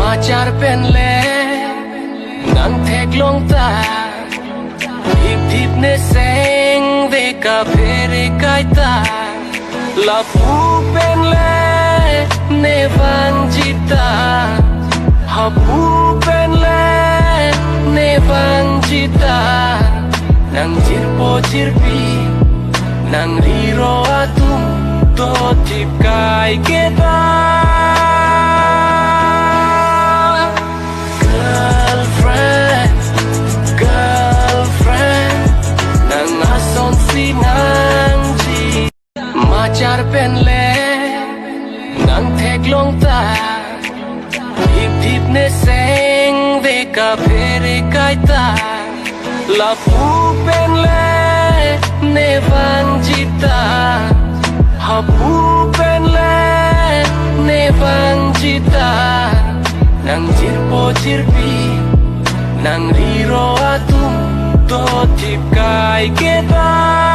Macar penle nang thek long ta Hip hip ne seng ve ka phere kai ta La pu penle ne van jita Ha pu penle ne van jita Nang jirpo jirpi nang riro atum to tip kai kita Macar penle nang thek long ta Hip hip ne seng ve ka phere kai ta La pu penle ne van jita Ha pu penle ne van jita Nang jirpo jirpi nang riro atum to tip kai kita